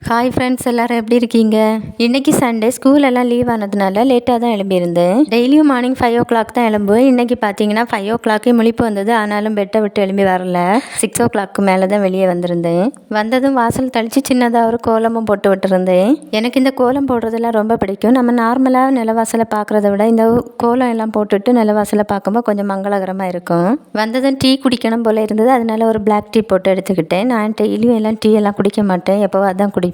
Hi friends, எல்லாரும் எப்படி இருக்கீங்க? இன்னைக்கு சண்டே, ஸ்கூல் எல்லாம் லீவ் ஆனதுனால லேட்டாக தான் எழும்பியிருந்தேன். டெய்லியும் மார்னிங் 5 o'clock தான் எழும்புவேன். இன்னைக்கு பார்த்தீங்கன்னா 5 o'clock முழிப்பு வந்தது. ஆனாலும் பெட்டை விட்டு எழும்பி வரல. 6 o'clock மேலே தான் வெளியே வந்திருந்தேன். வந்ததும் வாசல் தெளித்து சின்னதாக ஒரு கோலமும் போட்டு விட்டுருந்தேன். எனக்கு இந்த கோலம் போடுறதெல்லாம் ரொம்ப பிடிக்கும். நம்ம நார்மலாக நிலவாசலை பார்க்குறத விட இந்த கோலம் எல்லாம் போட்டுட்டு நிலவாசலை பார்க்கும்போது கொஞ்சம் மங்களகரமாக இருக்கும். வந்ததும் டீ குடிக்கணும் போல் இருந்தது. அதனால ஒரு பிளாக் டீ போட்டு எடுத்துக்கிட்டேன். நான் டெய்லியும் எல்லாம் டீ எல்லாம் குடிக்க மாட்டேன், எப்போவா தான் குடிப்பேன்.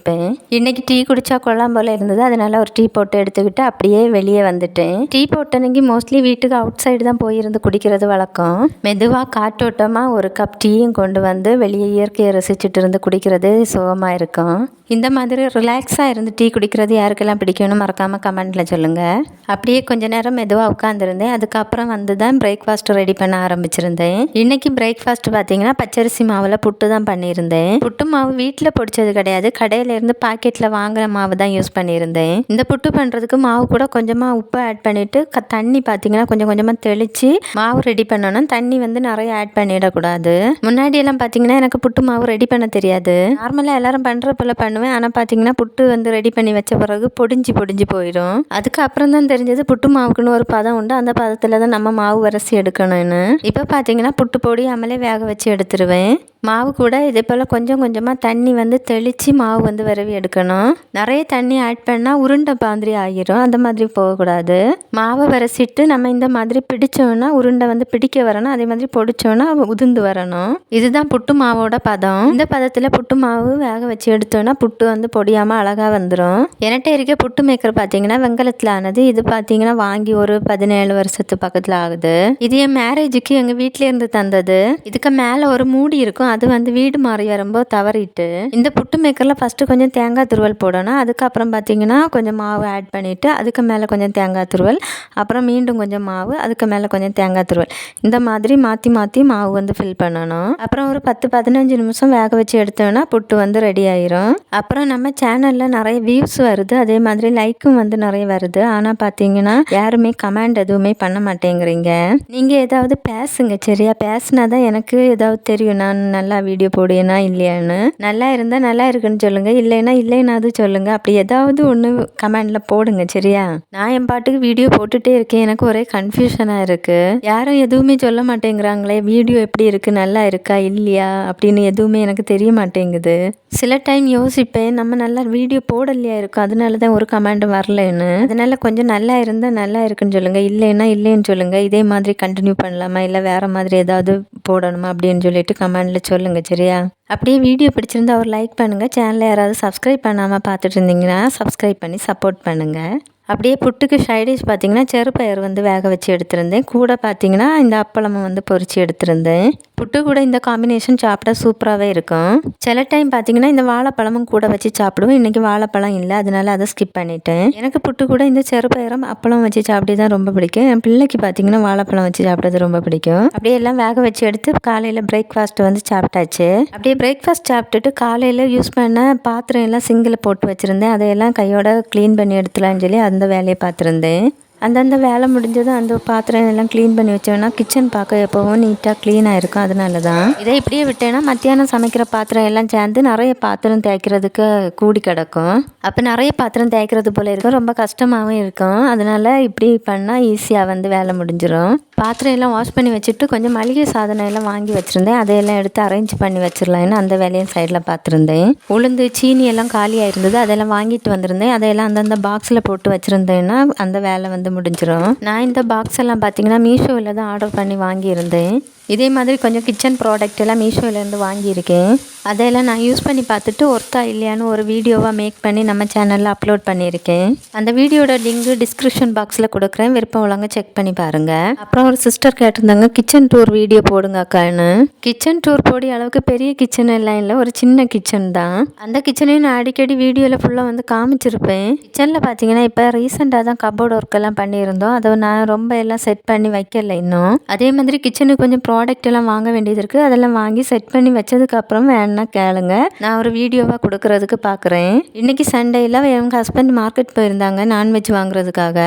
இன்னைக்கு டீ குடிச்சா கொள்ளலாம் போல இருந்தது. அதனால ஒரு டீ போட்டு எடுத்துக்கிட்டு அப்படியே வெளியே வந்துட்டேன். டீ போட்டனைக்கு மோஸ்ட்லி வீட்டுக்கு அவுட் சைடு தான் போயிருந்து குடிக்கிறது வழக்கம். மெதுவாக காற்றோட்டமாக ஒரு கப் டீயும் கொண்டு வந்து வெளியே இயற்கையை ரசிச்சுட்டு இருந்து குடிக்கிறது சுகமாக இருக்கும். இந்த மாதிரி ரிலாக்ஸாக இருந்து டீ குடிக்கிறது யாருக்கெல்லாம் பிடிக்கும்னு மறக்காமல் கமெண்ட்டில் சொல்லுங்கள். அப்படியே கொஞ்ச நேரம் மெதுவாக உட்காந்துருந்தேன். அதுக்கப்புறம் வந்து தான் பிரேக்ஃபாஸ்ட் ரெடி பண்ண ஆரம்பிச்சிருந்தேன். இன்றைக்கி பிரேக்ஃபாஸ்ட் பார்த்தீங்கன்னா பச்சரிசி மாவில் புட்டு தான் பண்ணியிருந்தேன். புட்டு மாவு வீட்டில் பொடிச்சது கிடையாது, கடையிலேருந்து பாக்கெட்டில் வாங்குற மாவு தான் யூஸ் பண்ணியிருந்தேன். இந்த புட்டு பண்ணுறதுக்கு மாவு கூட கொஞ்சமாக உப்பு ஆட் பண்ணிவிட்டு தண்ணி பார்த்தீங்கன்னா கொஞ்சம் கொஞ்சமாக தெளித்து மாவு ரெடி பண்ணணும். தண்ணி வந்து நிறைய ஆட் பண்ணிடக்கூடாது. முன்னாடியெல்லாம் பார்த்தீங்கன்னா எனக்கு புட்டு மாவு ரெடி பண்ண தெரியாது. நார்மலாக எல்லாரும் பண்ணுற போல் பண்ணுவேன். ஆனால் பார்த்தீங்கன்னா புட்டு வந்து ரெடி பண்ணி வச்ச பிறகு பொடிஞ்சு போயிடும். அதுக்கப்புறம் தான் தெரிஞ்சது புட்டு மாவுக்குன்னு ஒரு பதம் உண்டு, அந்த பதத்தில் தான் நம்ம மாவு வரைச்சி எடுக்கணும்னு. இப்போ பார்த்தீங்கன்னா புட்டு பொடி அமலே வேக வச்சு எடுத்துருவேன். மாவு கூட இதே போல் கொஞ்சம் கொஞ்சமாக தண்ணி வந்து தெளித்து மாவு வந்து விரவி எடுக்கணும். நிறைய தண்ணி ஆட் பண்ணால் உருண்டை மாதிரி ஆகிரும். அந்த மாதிரி போகக்கூடாது. மாவை விரசிட்டு நம்ம இந்த மாதிரி பிடிச்சோன்னா உருண்டை வந்து பிடிக்க வரணும். அதே மாதிரி பொடிச்சோன்னா உதிர்ந்து வரணும். இதுதான் புட்டு மாவோட பதம். இந்த பதத்தில் புட்டு மாவு வேக வச்சு எடுத்தோன்னா புட்டு வந்து பொடியாமல் அழகாக வந்துடும். என்கிட்ட இருக்க புட்டு மேக்கர் பார்த்தீங்கன்னா வெங்கலத்தில் ஆனது. இது பார்த்தீங்கன்னா வாங்கி ஒரு 17 வருஷத்து பக்கத்தில் ஆகுது. இது என் மேரேஜுக்கு எங்கள் வீட்டிலேருந்து தந்தது. இதுக்கு மேலே ஒரு மூடி இருக்கும். அது வந்து வீடு மாறி வரும்போது தவறிட்டு இந்த புட்டு மேக்கரில் ஃபஸ்ட்டு கொஞ்சம் தேங்காய் துருவல் போடணும். அதுக்கப்புறம் பார்த்தீங்கன்னா கொஞ்சம் மாவு ஆட் பண்ணிவிட்டு அதுக்கு மேலே கொஞ்சம் தேங்காய் துருவல், அப்புறம் மீண்டும் கொஞ்சம் மாவு, அதுக்கு மேலே கொஞ்சம் தேங்காய் துருவல், இந்த மாதிரி மாற்றி மாற்றி மாவு வந்து ஃபில் பண்ணணும். அப்புறம் ஒரு 10-15 நிமிஷம் வேக வச்சு எடுத்தோன்னா புட்டு வந்து ரெடி ஆயிரும். அப்புறம் நம்ம சேனலில் நிறைய வியூஸ் வருது, அதே மாதிரி லைக்கும் வந்து நிறைய வருது. ஆனால் பார்த்தீங்கன்னா யாருமே கமெண்ட் எதுவுமே பண்ண மாட்டேங்கிறீங்க. நீங்கள் ஏதாவது பேசுங்க, சரியா? பேசுனா தான் எனக்கு ஏதாவது தெரியும் நான் நல்லா வீடியோ போடுவேனா இல்லையான்னு. நல்லா இருந்தால் நல்லா இருக்குன்னு சொல்லுங்கள், இல்லைன்னா அது சொல்லுங்கள். அப்படி ஏதாவது ஒன்று கமெண்டில் போடுங்க, சரியா? நான் என் பாட்டுக்கு வீடியோ போட்டுகிட்டே இருக்கேன். எனக்கு ஒரே கன்ஃபியூஷனாக இருக்குது. யாரும் எதுவுமே சொல்ல மாட்டேங்கிறாங்களே, வீடியோ எப்படி இருக்குது, நல்லா இருக்கா இல்லையா அப்படின்னு எதுவுமே எனக்கு தெரிய மாட்டேங்குது. சில டைம் யோசிப்பேன், நம்ம நல்லா வீடியோ போடலையா இருக்கும், அதனால தான் ஒரு கமெண்ட் வரலன்னு. அதனால கொஞ்சம் நல்லா இருந்தால் நல்லா இருக்குன்னு சொல்லுங்கள், இல்லைன்னு சொல்லுங்கள். இதே மாதிரி கண்டினியூ பண்ணலாமா இல்லை வேறு மாதிரி ஏதாவது போடணுமா அப்படின்னு சொல்லிட்டு கமெண்டில் சொல்லுங்கள், சரியா? அப்படியே வீடியோ பிடிச்சிருந்தா ஒரு லைக் பண்ணுங்கள். சேனலை யாராவது சப்ஸ்கிரைப் பண்ணாமல் பார்த்துட்டு இருந்தீங்கன்னா சப்ஸ்கிரைப் பண்ணி சப்போர்ட் பண்ணுங்கள். அப்படியே புட்டுக்கு சைடிஷ் பார்த்தீங்கன்னா செறுப்பயிறு வந்து வேக வச்சு எடுத்திருந்தேன். கூட பார்த்தீங்கன்னா இந்த அப்பளமும் வந்து பொரிச்சு எடுத்திருந்தேன். புட்டு கூட இந்த காம்பினேஷன் சாப்பிட்டா சூப்பராகவே இருக்கும். சில டைம் பார்த்தீங்கன்னா இந்த வாழைப்பழமும் கூட வச்சு சாப்பிடுவோம். இன்றைக்கி வாழைப்பழம் இல்லை, அதனால அதை ஸ்கிப் பண்ணிட்டேன். எனக்கு புட்டு கூட இந்த செறுப்பயிரும் அப்பளம் வச்சு சாப்பிட்டு தான் ரொம்ப பிடிக்கும். என் பிள்ளைக்கு பார்த்தீங்கன்னா வாழைப்பழம் வச்சு சாப்பிட்றது ரொம்ப பிடிக்கும். அப்படியே எல்லாம் வேக வச்சு எடுத்து காலையில் பிரேக்ஃபாஸ்ட் வந்து சாப்பிட்டாச்சு. அப்படியே பிரேக்ஃபாஸ்ட் சாப்பிட்டுட்டு காலையில் யூஸ் பண்ண பாத்திரம் எல்லாம் சிங்கில் போட்டு வச்சுருந்தேன். அதையெல்லாம் கையோட க்ளீன் பண்ணி எடுத்துலான்னு சொல்லி அந்த வேலையை பார்த்துருந்தேன். அந்தந்த வேலை முடிஞ்சதும் அந்த பாத்திரம் எல்லாம் க்ளீன் பண்ணி வச்சோன்னா கிச்சன் பார்க்க எப்போவும் நீட்டாக க்ளீனாக இருக்கும். அதனால தான் இதை இப்படியே விட்டேன்னா மத்தியானம் சமைக்கிற பாத்திரம் எல்லாம் சேர்ந்து நிறைய பாத்திரம் தேய்க்கிறதுக்கு கூடி கிடக்கும். அப்போ நிறைய பாத்திரம் தேய்க்கிறது போல் இருக்கும், ரொம்ப கஷ்டமாகவும் இருக்கும். அதனால இப்படி பண்ணால் ஈஸியாக வந்து வேலை முடிஞ்சிடும். பாத்திரம் எல்லாம் வாஷ் பண்ணி வச்சுட்டு கொஞ்சம் மளிகை சாதனம் எல்லாம் வாங்கி வச்சுருந்தேன். அதையெல்லாம் எடுத்து அரேஞ்ச் பண்ணி வச்சிடலான்னு அந்த வேலையும் சைடில் பார்த்துருந்தேன். உளுந்து சீனி எல்லாம் காலியாக இருந்தது, அதெல்லாம் வாங்கிட்டு வந்திருந்தேன். அதையெல்லாம் அந்தந்த பாக்ஸில் போட்டு வச்சுருந்தேன்னா அந்த வேலை வந்து முடிஞ்சிடும். நான் இந்த பாக்ஸ் எல்லாம் பார்த்தீங்கன்னா மீஷோவில் தான் ஆர்டர் பண்ணி வாங்கியிருந்தேன். இதே மாதிரி கொஞ்சம் கிச்சன் ப்ராடக்ட் எல்லாம் மீஷோவிலேருந்து வாங்கியிருக்கேன். அதையெல்லாம் நான் யூஸ் பண்ணி பார்த்துட்டு ஒர்த்தா இல்லையான்னு ஒரு வீடியோவாக மேக் பண்ணி நம்ம சேனலில் அப்லோட் பண்ணியிருக்கேன். அந்த வீடியோட லிங்க் டிஸ்கிரிப்ஷன் பாக்ஸில் கொடுக்குறேன், விருப்பம் உள்ளவங்க செக் பண்ணி பாருங்கள். அப்புறம் ஒரு சிஸ்டர் கேட்டிருந்தாங்க கிச்சன் டூர் வீடியோ போடுங்க அக்கான்னு. கிச்சன் டூர் போடிய அளவுக்கு பெரிய கிச்சன் எல்லாம் இல்லை, ஒரு சின்ன கிச்சன் தான். அந்த கிச்சனையும் நான் அடிக்கடி வீடியோவில் ஃபுல்லாக வந்து காமிச்சிருப்பேன். கிச்சனில் பார்த்தீங்கன்னா இப்போ ரீசெண்டாக தான் கபோர்ட் ஒர்க் எல்லாம் பண்ணியிருந்தோம். அதை நான் ரொம்ப எல்லாம் செட் பண்ணி வைக்கல இன்னும். அதே மாதிரி கிச்சனுக்கு கொஞ்சம் ப்ராடக்ட் எல்லாம் வாங்க வேண்டியது இருக்குது. அதெல்லாம் வாங்கி செட் பண்ணி வச்சதுக்கப்புறம் வேணும்னா கேளுங்க, நான் ஒரு வீடியோவாக கொடுக்கறதுக்கு பார்க்குறேன். இன்றைக்கி சண்டேயில் எங்கள் ஹஸ்பண்ட் மார்க்கெட் போயிருந்தாங்க நான்வெஜ் வாங்குறதுக்காக.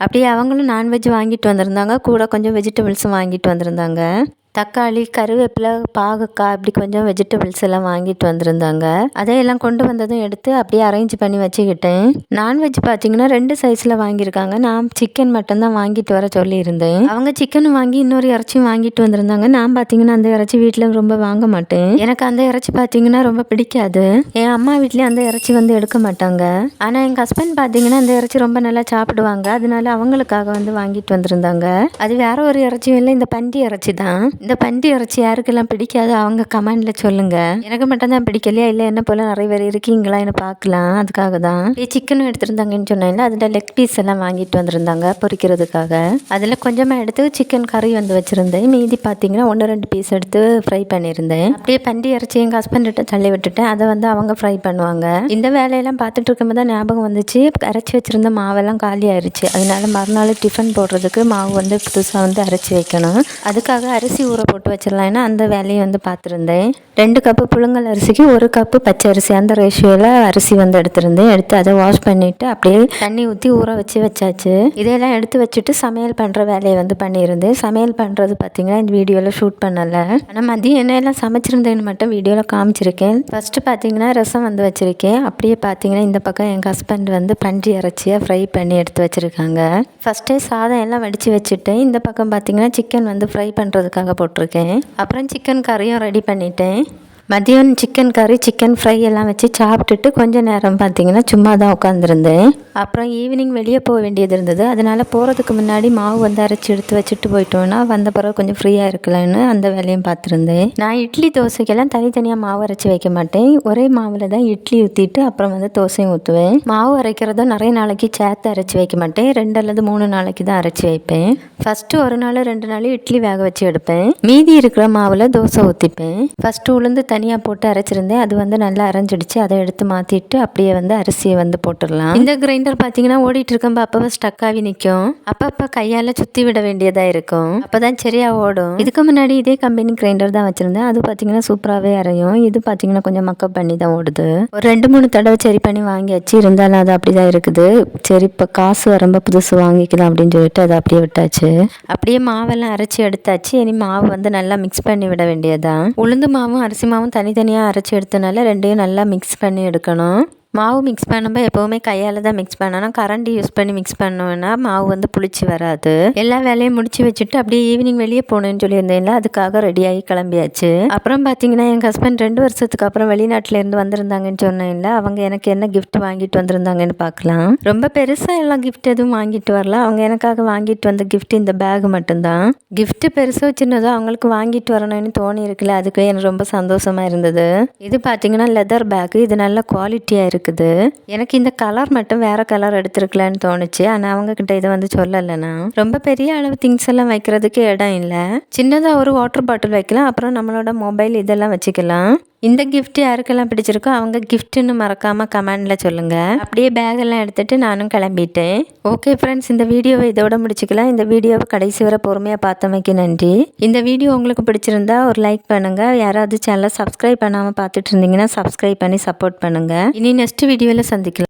அப்படியே அவங்களும் நான்வெஜ் வாங்கிட்டு வந்திருந்தாங்க, கூட கொஞ்சம் வெஜிடபிள்ஸும் வாங்கிட்டு வந்திருந்தாங்க. தக்காளி, கருவேப்பிலை, பாகக்காய் இப்படி கொஞ்சம் வெஜிடபிள்ஸ் எல்லாம் வாங்கிட்டு வந்திருந்தாங்க. அதையெல்லாம் கொண்டு வந்ததும் எடுத்து அப்படியே அரேஞ்ச் பண்ணி வச்சுக்கிட்டேன். நான்வெஜ் பார்த்தீங்கன்னா 2 சைஸில் வாங்கியிருக்காங்க. நான் சிக்கன் மட்டும் தான் வாங்கிட்டு வர சொல்லியிருந்தேன். அவங்க சிக்கன் வாங்கி இன்னொரு இறைச்சியும் வாங்கிட்டு வந்திருந்தாங்க. நான் பார்த்தீங்கன்னா அந்த இறைச்சி வீட்டில் ரொம்ப வாங்க மாட்டேன். எனக்கு அந்த இறைச்சி பார்த்தீங்கன்னா ரொம்ப பிடிக்காது. என் அம்மா வீட்லேயும் அந்த இறைச்சி எடுக்க மாட்டாங்க. ஆனால் எங்கள் ஹஸ்பண்ட் பார்த்தீங்கன்னா அந்த இறைச்சி ரொம்ப நல்லா சாப்பிடுவாங்க. அதனால அவங்களுக்காக வாங்கிட்டு வந்திருந்தாங்க. அது வேற ஒரு இறைச்சியும் இல்லை, இந்த பன்றி இறைச்சி தான். இந்த பன்றி இறைச்சி யாருக்கெல்லாம் பிடிக்காது அவங்க கமெண்ட்ல சொல்லுங்க. எனக்கு மட்டும் தான் பிடிக்கலையா, இல்லை என்ன போல நிறைய பேர் இருக்கீங்களா என்ன பார்க்கலாம். அதுக்காக தான் சிக்கனும் எடுத்திருந்தாங்கன்னு சொன்னேன்ல, அதில் லெக் பீஸ் எல்லாம் வாங்கிட்டு வந்திருந்தாங்க பொரிக்கிறதுக்காக. அதில் கொஞ்சமாக எடுத்து சிக்கன் கறி வச்சிருந்தேன். மீதி பார்த்தீங்கன்னா 1-2 பீஸ் எடுத்து ஃப்ரை பண்ணியிருந்தேன். அப்படியே பன்றி இறைச்சி எங்கள் ஹஸ்பண்ட்கிட்ட தள்ளி விட்டுட்டேன். அதை அவங்க ஃப்ரை பண்ணுவாங்க. இந்த வேலையெல்லாம் பார்த்துட்டு இருக்கும்போது தான் ஞாபகம் வந்துச்சு, அரைச்சி வச்சிருந்த மாவெல்லாம் காலி ஆயிடுச்சு. அதனால மறுநாள் டிஃபன் போடுறதுக்கு மாவு புதுசாக அரைச்சி வைக்கணும். அதுக்காக அரிசி ஊற போட்டு வச்சிடலாம்னா அந்த வேலையை பார்த்துருந்தேன். 2 கப்பு புழுங்கல் அரிசிக்கு 1 கப்பு பச்சை அரிசி அந்த ரேஷியோவில் அரிசி எடுத்திருந்தேன். எடுத்து அதை வாஷ் பண்ணிவிட்டு அப்படியே தண்ணி ஊற்றி ஊற வச்சாச்சு. இதையெல்லாம் எடுத்து வச்சுட்டு சமையல் பண்ணுற வேலையை பண்ணியிருந்தேன். சமையல் பண்ணுறது பார்த்தீங்கன்னா இந்த வீடியோவில் ஷூட் பண்ணலை. ஆனால் மதியம் என்னெல்லாம் சமைச்சிருந்தேன்னு மட்டும் வீடியோவில் காமிச்சிருக்கேன். ஃபஸ்ட்டு பார்த்தீங்கன்னா ரசம் வச்சுருக்கேன். அப்படியே பார்த்தீங்கன்னா இந்த பக்கம் எங்கள் ஹஸ்பண்ட் பன்றி இறைச்சியை ஃப்ரை பண்ணி எடுத்து வச்சுருக்காங்க. ஃபஸ்ட்டே சாதம் எல்லாம் வடித்து வச்சுட்டேன். இந்த பக்கம் பார்த்தீங்கன்னா சிக்கன் ஃப்ரை பண்ணுறதுக்காக போட்டிருக்கேன். அப்புறம் சிக்கன் கறியும் ரெடி பண்ணிட்டேன். மதியம் சிக்கன் கறி, சிக்கன் ஃப்ரை எல்லாம் வச்சு சாப்பிட்டுட்டு கொஞ்சம் நேரம் பார்த்தீங்கன்னா சும்மா தான் உட்காந்துருந்தேன். அப்புறம் ஈவினிங் வெளியே போக வேண்டியது இருந்தது. அதனால் போகிறதுக்கு முன்னாடி மாவு அரைச்சி எடுத்து வச்சுட்டு போயிட்டோன்னா வந்த பிறகு கொஞ்சம் ஃப்ரீயாக இருக்கலான்னு அந்த வேலையும் பார்த்துருந்தேன். நான் இட்லி தோசைக்கெல்லாம் தனித்தனியாக மாவு அரைச்சி வைக்க மாட்டேன். ஒரே மாவில் தான் இட்லி ஊற்றிட்டு அப்புறம் தோசையும் ஊற்றுவேன். மாவு அரைக்கிறதும் நிறைய நாளைக்கு சேர்த்து அரைச்சி வைக்க மாட்டேன். 2 அல்லது 3 நாளைக்கு தான் அரைச்சி வைப்பேன். ஃபஸ்ட்டு 1 நாள் 2 நாள் இட்லி வேக வச்சு எடுப்பேன். மீதி இருக்கிற மாவில் தோசை ஊற்றிப்பேன். ஃபஸ்ட்டு உளுந்து தனியாக போட்டு அரைச்சிருந்தேன். அது நல்லா அரைஞ்சிடுச்சு. அதை எடுத்து மாற்றிட்டு அப்படியே அரிசியை போட்டுடலாம். இந்த கிரைண்டர் பார்த்தீங்கன்னா ஓடிட்டு இருக்கும்போது அப்பப்போ ஸ்டக் ஆகி நிற்கும். அப்பப்போ கையால் சுற்றி விட வேண்டியதாக இருக்கும். அப்போ தான் சரியாக ஓடும். இதுக்கு முன்னாடி இதே கம்பெனி கிரைண்டர் தான் வச்சுருந்தேன். அது பார்த்தீங்கன்னா சூப்பராகவே அரையும். இது பார்த்தீங்கன்னா கொஞ்சம் மக்கப் பண்ணி தான் ஓடுது. ஒரு 2-3 தடவை சரி பண்ணி வாங்கியாச்சு. இருந்தாலும் அது அப்படி தான் இருக்குது. சரி இப்போ காசு வரும்போது புதுசு வாங்கிக்கலாம் அப்படின்னு சொல்லிட்டு அதை அப்படியே விட்டாச்சு. அப்படியே மாவெல்லாம் அரைச்சி எடுத்தாச்சு. இனி மாவு நல்லா மிக்ஸ் பண்ணி விட வேண்டியதான். உளுந்து மாவும் அரிசி மாவும் தனித்தனியாக அரைச்சி எடுத்தனால 2யும் நல்லா மிக்ஸ் பண்ணி எடுக்கணும். மாவு மிக்ஸ் பண்ணும்போது எப்போவுமே கையால் தான் மிக்ஸ் பண்ணணும். கரண்டி யூஸ் பண்ணி மிக்ஸ் பண்ணோன்னா மாவு புளிச்சு வராது. எல்லா வேலையும் முடிச்சு வச்சுட்டு அப்படியே ஈவினிங் வெளியே போகணுன்னு சொல்லியிருந்தேன்ல, அதுக்காக ரெடியாகி கிளம்பியாச்சு. அப்புறம் பார்த்தீங்கன்னா எங்கள் ஹஸ்பண்ட் 2 வருஷத்துக்கு அப்புறம் வெளிநாட்டிலேருந்து வந்திருந்தாங்கன்னு சொன்னேன்ல, அவங்க எனக்கு என்ன கிஃப்ட் வாங்கிட்டு வந்திருந்தாங்கன்னு பார்க்கலாம். ரொம்ப பெருசாக எல்லாம் கிஃப்ட் எதுவும் வாங்கிட்டு வரல. அவங்க எனக்காக வாங்கிட்டு வந்த கிஃப்ட் இந்த பேக் மட்டும்தான். கிஃப்ட் பெருசோ சின்னதோ அவங்களுக்கு வாங்கிட்டு வரணும்னு தோணி இருக்குல்ல, அதுக்கு எனக்கு ரொம்ப சந்தோஷமாக இருந்தது. இது பார்த்தீங்கன்னா லெதர் பேக். இது நல்ல குவாலிட்டியாக இருக்குது. எனக்கு இந்த கலர் மட்டும் வேற கலர் எடுத்துருக்கலான்னு தோணுச்சு. ஆனால் அவங்க கிட்ட இதை சொல்லலைன்னா ரொம்ப பெரிய அளவு திங்ஸ் எல்லாம் வைக்கிறதுக்கு இடம் இல்லை. சின்னதாக ஒரு வாட்டர் பாட்டில் வைக்கலாம். அப்புறம் நம்மளோட மொபைல் இதெல்லாம் வச்சுக்கலாம். இந்த கிஃப்ட் யாருக்கெல்லாம் பிடிச்சிருக்கோ அவங்க கிஃப்ட்டுன்னு மறக்காமல் கமெண்டில் சொல்லுங்கள். அப்படியே பேகெல்லாம் எடுத்துகிட்டு நானும் கிளம்பிட்டேன். ஓகே ஃப்ரெண்ட்ஸ், இந்த வீடியோவை இதோட முடிச்சுக்கலாம். இந்த வீடியோவை கடைசி வரை பொறுமையாக பார்த்தமைக்கு நன்றி. இந்த வீடியோ உங்களுக்கு பிடிச்சிருந்தா ஒரு லைக் பண்ணுங்கள். யாராவது சேனலை சப்ஸ்கிரைப் பண்ணாமல் பார்த்துட்டு இருந்தீங்கன்னா சப்ஸ்கிரைப் பண்ணி சப்போர்ட் பண்ணுங்கள். இனி நெக்ஸ்ட் வீடியோவில் சந்திக்கலாம்.